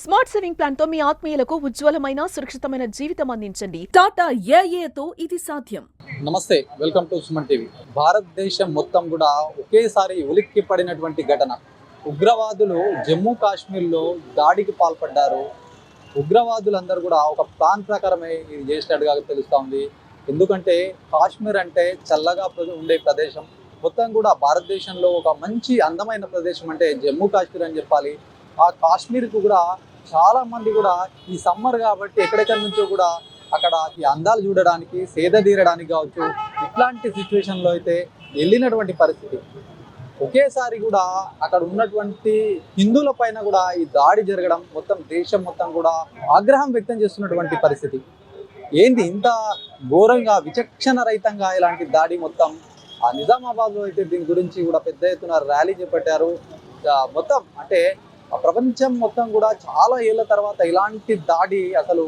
Smart saving plan తో మీ ఆత్మీయులకు ఉజ్వలమైన సురక్షితమైన జీవితం అందించండి. టాటా ఏఏతో ఇది సాధ్యం. నమస్తే, వెల్కమ్ టు సుమన్ టీవీ. భారతదేశం మొత్తం కూడా ఒకేసారి ఉలిక్కి పడినటువంటి ఘటన. ఉగ్రవాదులు జమ్మూ కాశ్మీర్లో దాడికి పాల్పడ్డారు. ఉగ్రవాదులందరూ కూడా ఒక ప్లాన్ ప్రకారమే ఇది చేసినట్టుగా తెలుస్తోంది. ఎందుకంటే కాశ్మీర్ అంటే చల్లగా ఉండే ప్రదేశం. మొత్తం కూడా భారతదేశంలో ఒక మంచి అందమైన ప్రదేశం అంటే జమ్మూ కాశ్మీర్ అని చెప్పాలి. ఆ కాశ్మీర్కు కూడా చాలా మంది కూడా ఈ సమ్మర్ కాబట్టి ఎక్కడెక్కడి నుంచో కూడా అక్కడ ఈ అందాలు చూడడానికి, సేద తీరడానికి కావచ్చు, ఇట్లాంటి సిచ్యువేషన్లో అయితే వెళ్ళినటువంటి పరిస్థితి. ఒకేసారి కూడా అక్కడ ఉన్నటువంటి హిందువుల పైన కూడా ఈ దాడి జరగడం, మొత్తం దేశం మొత్తం కూడా ఆగ్రహం వ్యక్తం చేస్తున్నటువంటి పరిస్థితి. ఏంది ఇంత ఘోరంగా, విచక్షణ రహితంగా ఇలాంటి దాడి మొత్తం ఆ నిజామాబాద్లో అయితే దీని గురించి కూడా పెద్ద ఎత్తున ర్యాలీ చేపట్టారు. మొత్తం అంటే ప్రపంచం మొత్తం కూడా చాలా ఏళ్ళ తర్వాత ఇలాంటి దాడి అసలు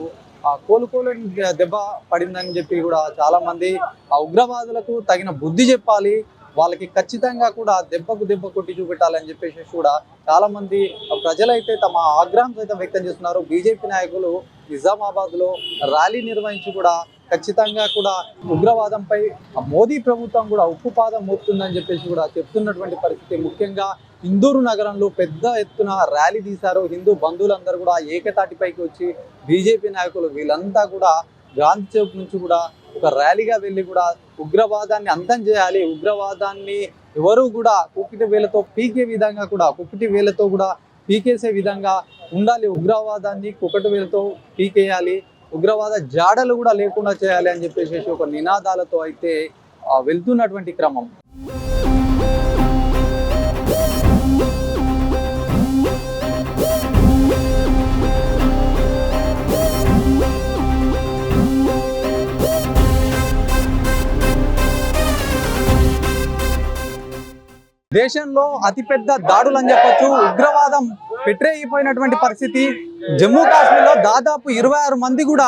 కోలుకోలేని దెబ్బ పడిందని చెప్పి కూడా చాలా మంది ఆ ఉగ్రవాదులకు తగిన బుద్ధి చెప్పాలి, వాళ్ళకి ఖచ్చితంగా కూడా దెబ్బకు దెబ్బ కొట్టి చూపెట్టాలని చెప్పేసి కూడా చాలా మంది ప్రజలైతే తమ ఆగ్రహం సైతం వ్యక్తం చేస్తున్నారు. బీజేపీ నాయకులు నిజామాబాద్లో ర్యాలీ నిర్వహించి కూడా ఖచ్చితంగా కూడా ఉగ్రవాదంపై మోదీ ప్రభుత్వం కూడా ఉక్కుపాదం మోపుతుందని చెప్పేసి కూడా చెప్తున్నటువంటి పరిస్థితి. ముఖ్యంగా ఇందూరు నగరంలో పెద్ద ఎత్తున ర్యాలీ తీశారు. హిందూ బంధువులందరూ కూడా ఏకతాటిపైకి వచ్చి బీజేపీ నాయకులు వీళ్ళంతా కూడా గాంధీ చౌక్ నుంచి కూడా ఒక ర్యాలీగా వెళ్ళి కూడా ఉగ్రవాదాన్ని అంతం చేయాలి, ఉగ్రవాదాన్ని ఎవరు కూడా కుక్కిటి వేలతో పీకే విధంగా కూడా పీకేసే విధంగా ఉండాలి, ఉగ్రవాదాన్ని కుక్కటి వేలతో పీకేయాలి, ఉగ్రవాద జాడలు కూడా లేకుండా చేయాలి అని చెప్పేసి ఒక నినాదాలతో అయితే వెళ్తున్నటువంటి క్రమం. దేశంలో అతిపెద్ద దాడులు అని చెప్పొచ్చు. ఉగ్రవాదం పెట్టరేగిపోయినటువంటి పరిస్థితి. జమ్మూ కాశ్మీర్లో దాదాపు 26 మంది కూడా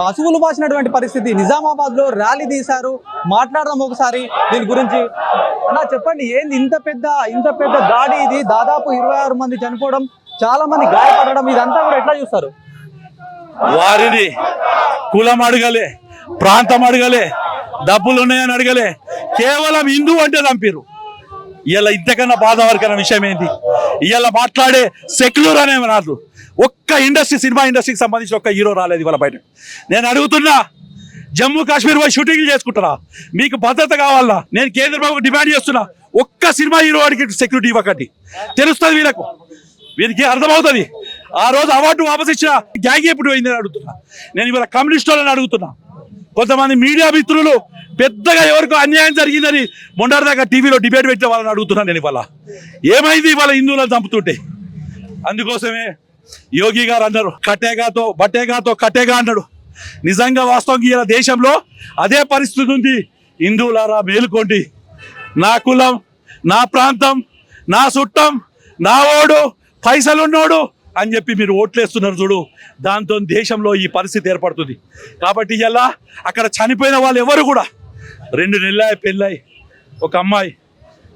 అసువులు బాసినటువంటి పరిస్థితి. నిజామాబాద్ లో ర్యాలీ తీశారు. మాట్లాడదాం ఒకసారి దీని గురించి. అన్నా చెప్పండి, ఏంది ఇంత పెద్ద దాడి ఇది? దాదాపు 26 మంది చనిపోవడం, చాలా మంది గాయపడడం, ఇదంతా కూడా ఎట్లా చూస్తారు? వారిని కులం అడగలే, ప్రాంతం అడగలే, డబ్బులు ఉన్నాయని అడగలే, కేవలం హిందూ అంటే చంపిరు. ఇలా ఇంతకన్నా బాధాకరమైన విషయం ఏంటి? ఇలా మాట్లాడే సెక్యులర్ అనే రాదు. ఒక్క సినిమా ఇండస్ట్రీకి సంబంధించిన ఒక్క హీరో రాలేదు ఇవాళ బయట. నేను అడుగుతున్నా, జమ్మూ కాశ్మీర్ పోయి షూటింగ్లు చేసుకుంటారా? మీకు భద్రత కావాలా? నేను కేంద్ర ప్రభుత్వం డిమాండ్ చేస్తున్నా, ఒక్క సినిమా హీరో వాడికి సెక్యూరిటీ ఇవ్వకండి. తెలుస్తుంది వీరికి అర్థమవుతుంది. ఆ రోజు అవార్డు వాపస్ ఇచ్చిన గ్యాంగ్ ఎప్పుడు పోయిందని అడుగుతున్నా. నేను ఇవాళ కమ్యూనిస్ట్ వాళ్ళని అడుగుతున్నా. కొంతమంది మీడియా మిత్రులు పెద్దగా ఎవరికో అన్యాయం జరిగిందని మొన్నటిదాకా టీవీలో డిబేట్ పెట్టిన వాళ్ళని అడుగుతున్నాను నేను. ఇవాళ ఏమైంది? ఇవాళ హిందువులను చంపుతుంటే. అందుకోసమే యోగి గారు అన్నారు, బట్టేగాతో కట్టేగా అన్నాడు. నిజంగా వాస్తవంగా ఇలా దేశంలో అదే పరిస్థితి ఉంది. హిందువులారా మేలుకోండి. నా కులం, నా ప్రాంతం, నా చుట్టం, నా ఓడు, పైసలున్నోడు అని చెప్పి మీరు ఓట్లేస్తున్నారు చూడు, దాంతో దేశంలో ఈ పరిస్థితి ఏర్పడుతుంది. కాబట్టి ఇలా అక్కడ చనిపోయిన వాళ్ళు ఎవరు కూడా 2 నెలల పెళ్ళాయి ఒక అమ్మాయి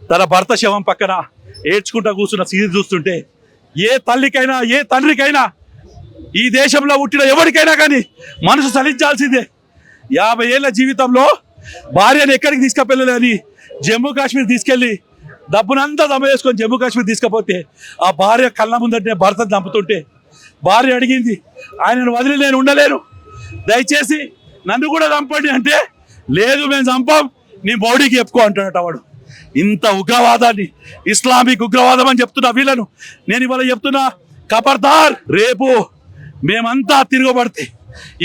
తన భర్త శవం పక్కన ఏడ్చుకుంటా కూర్చున్న సీన్ చూస్తుంటే ఏ తల్లికైనా, ఏ తండ్రికైనా, ఈ దేశంలో పుట్టిన ఎవరికైనా కానీ మనసు చలించాల్సిందే. 50 ఏళ్ళ జీవితంలో భార్యను ఎక్కడికి తీసుకెళ్ళలేని జమ్మూ కాశ్మీర్ తీసుకెళ్ళి డబ్బునంతా జమ చేసుకొని జమ్మూ కాశ్మీర్ తీసుకపోతే ఆ భార్య కళ్ళ ముందంటే భర్తను చంపుతుంటే భార్య అడిగింది, ఆయనను వదిలి నేను ఉండలేను, దయచేసి నన్ను కూడా చంపండి అంటే, లేదు మేము చంపాం, నీ మోడీకి చెప్పుకో అంటాడట వాడు. ఇంత ఉగ్రవాదాన్ని, ఇస్లామిక్ ఉగ్రవాదం అని చెప్తున్నా వీళ్ళను నేను ఇవాళ చెప్తున్నా, ఖబర్దార్. రేపు మేమంతా తిరగబడితే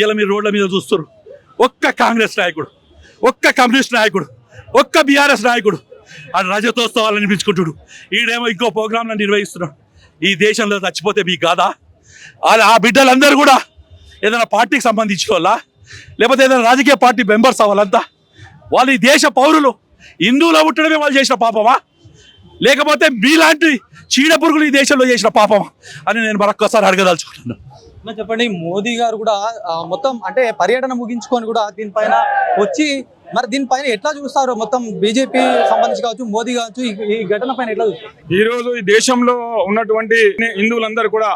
ఇలా మీరు రోడ్ల మీద చూస్తారు, ఒక్క కాంగ్రెస్ నాయకుడు, ఒక్క కమ్యూనిస్ట్ నాయకుడు, ఒక్క బీఆర్ఎస్ నాయకుడు ఆ రజతోత్సవాలు అనిపించుకుంటుడు, ఈడేమో ఇంకో ప్రోగ్రాంలను నిర్వహిస్తున్నాడు. ఈ దేశంలో చచ్చిపోతే మీ కాదా? ఆ బిడ్డలందరూ కూడా ఏదైనా పార్టీకి సంబంధించిన వాళ్ళ, లేకపోతే ఏదైనా రాజకీయ పార్టీ మెంబర్స్ అవ్వాలంతా? వాళ్ళు ఈ దేశ పౌరులు, హిందువులో పుట్టడమే వాళ్ళు చేసిన పాపమా, లేకపోతే మీలాంటి చీడ పురుగులు ఈ దేశంలో చేసిన పాపమా అని నేను మరొక్కసారి అడగదలుచుకుంటున్నాను. చెప్పండి, మోదీ గారు కూడా మొత్తం అంటే పర్యటన ముగించుకొని కూడా దీనిపైన వచ్చి, మరి దీనిపైన ఎట్లా చూస్తారు? మొత్తం బీజేపీ సంబంధించి కావచ్చు, మోదీ కావచ్చు, ఈ ఘటన పైన ఎట్లా చూస్తారు? ఈ రోజు ఈ దేశంలో ఉన్నటువంటి హిందువులందరూ కూడా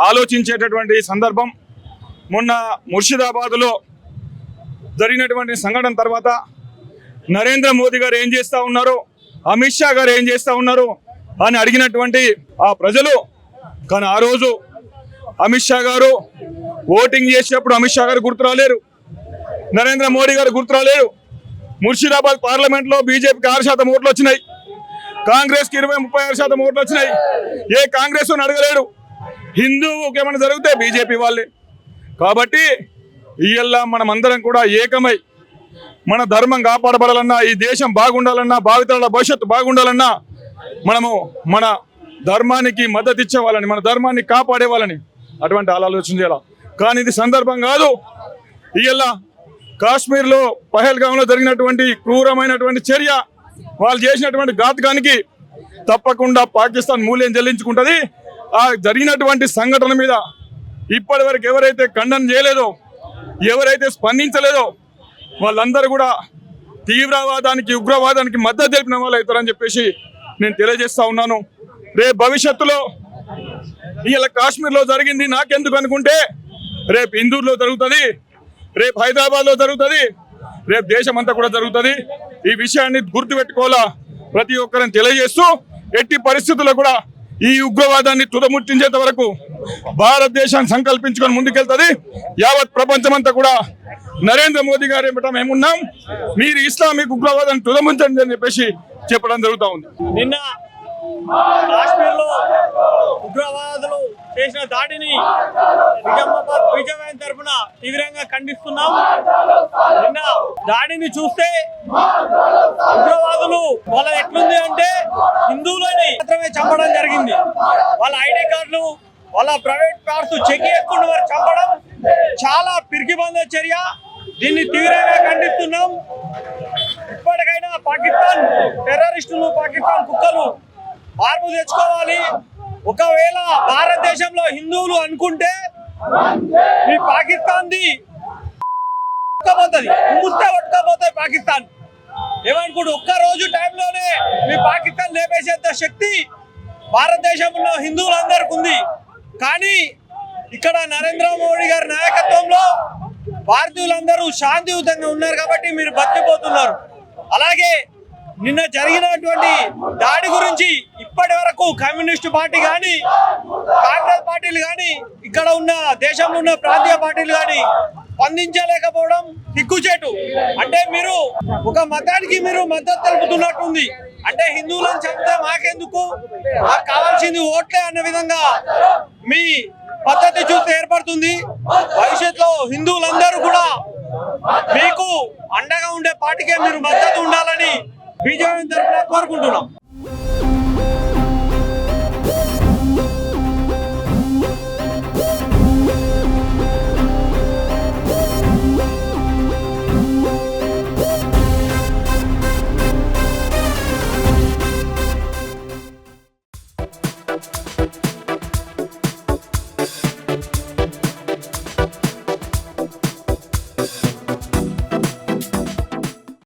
ఆలోచించేటటువంటి సందర్భం. మొన్న ముర్షిదాబాద్లో జరిగినటువంటి సంఘటన తర్వాత నరేంద్ర మోదీ గారు ఏం చేస్తూ ఉన్నారు, అమిత్ షా గారు ఏం చేస్తూ ఉన్నారు అని అడిగినటువంటి ఆ ప్రజలు. కానీ ఆ రోజు అమిత్ షా గారు ఓటింగ్ చేసేటప్పుడు అమిత్ షా గారు గుర్తురాలేరు, నరేంద్ర మోడీ గారు గుర్తురాలేరు. ముర్షిదాబాద్ పార్లమెంట్లో బీజేపీకి 6% ఓట్లు వచ్చినాయి, కాంగ్రెస్కి 20-36% ఓట్లు వచ్చినాయి. ఏ కాంగ్రెస్ అడగలేడు. హిందువుకి ఏమైనా జరిగితే బీజేపీ వాళ్ళే. కాబట్టి ఇయ్యల్లా మనం అందరం కూడా ఏకమై మన ధర్మం కాపాడబడాలన్నా, ఈ దేశం బాగుండాలన్నా, భావితరాల భవిష్యత్తు బాగుండాలన్నా మనము మన ధర్మానికి మద్దతు ఇచ్చేవాళ్ళని, మన ధర్మాన్ని కాపాడే వాళ్ళని అటువంటి ఆలోచన చేయాలి. కానీ ఇది సందర్భం కాదు. ఇయ్యల్లా కాశ్మీర్లో పహల్గాంలో జరిగినటువంటి క్రూరమైనటువంటి చర్య, వాళ్ళు చేసినటువంటి ఘాతకానికి తప్పకుండా పాకిస్తాన్ మూల్యం చెల్లించుకుంటుంది. ఆ జరిగినటువంటి సంఘటన మీద ఇప్పటి వరకు ఎవరైతే ఖండన చేయలేదో, ఎవరైతే స్పందించలేదో వాళ్ళందరూ కూడా తీవ్రవాదానికి, ఉగ్రవాదానికి మద్దతు తెలిపిన వాళ్ళు అవుతారని చెప్పేసి నేను తెలియజేస్తా ఉన్నాను. రేపు భవిష్యత్తులో ఇలా కాశ్మీర్లో జరిగింది నాకెందుకు అనుకుంటే రేపు ఇందూరులో జరుగుతుంది, రేపు హైదరాబాద్లో జరుగుతుంది, రేపు దేశం అంతా కూడా జరుగుతుంది. ఈ విషయాన్ని గుర్తుపెట్టుకోవాలా ప్రతి ఒక్కరిని తెలియజేస్తూ, ఎట్టి పరిస్థితుల్లో కూడా ఈ ఉగ్రవాదాన్ని తుదముట్టించేంత వరకు భారతదేశాన్ని సంకల్పించుకొని ముందుకెళ్తుంది. యావత్ ప్రపంచమంతా కూడా నరేంద్ర మోదీ గారు ఏమిటా మేమున్నాం, మీరు ఇస్లామిక్ ఉగ్రవాదాన్ని తుదముంచండి అని చెప్పేసి చెప్పడం జరుగుతూ ఉంది. నిన్న కాశ్మీర్లో ఉగ్రవాదులు చేసిన దాడిని నిజామాబాద్ విజయవాడ తరఫున తీవ్రంగా ఖండిస్తున్నాం. నిన్న దాడిని చూస్తే ఉగ్రవాదులు వాళ్ళ ఎట్లుంది అంటే హిందువులని మాత్రమే చంపడం జరిగింది. వాళ్ళ ఐడి కార్డులు, వాళ్ళ ప్రైవేట్ కార్డ్స్ చెక్ చేసుకుని వారు చంపడం చాలా పిరికిబంద చర్య. దీన్ని తీవ్రంగా ఖండిస్తున్నాం. ఇప్పటికైనా పాకిస్తాన్ టెర్రరిస్టులు, పాకిస్తాన్ కుక్కలు మార్పు తెచ్చుకోవాలి. ఒకవేళ భారతదేశంలో హిందువులు అనుకుంటే ఈ పాకిస్తాన్ది పట్టుకోపోతాయి. పాకిస్తాన్ ఏమనుకుంటు ఒక్క రోజు టైంలోనే మీ పాకిస్తాన్ లేపేసేంత శక్తి భారతదేశంలో హిందువులందరికీ ఉంది. కానీ ఇక్కడ నరేంద్ర మోడీ గారి నాయకత్వంలో భారతీయులందరూ శాంతియుతంగా ఉన్నారు కాబట్టి మీరు బతికిపోతున్నారు. అలాగే నిన్న జరిగినటువంటి దాడి గురించి ఇప్పటి వరకు కమ్యూనిస్టు పార్టీ కానీ, కాంగ్రెస్ పార్టీలు కానీ, ఇక్కడ ఉన్న దేశంలో ఉన్న ప్రాంతీయ పార్టీలు కానీ స్పందించలేకపోవడం సిగ్గుచేటు. అంటే మీరు ఒక మతానికి మీరు మద్దతు తెలుపుతున్నట్టుంది. అంటే హిందువులను చంపితే మాకెందుకు, మాకు కావాల్సింది ఓట్లే అన్న విధంగా మీ పద్ధతి చూస్తే ఏర్పడుతుంది. భవిష్యత్తులో హిందువులందరూ కూడా మీకు అండగా ఉండే పార్టీకే మీరు మద్దతు ఉండాలని బీజేపీ తరఫున కోరుకుంటున్నాం.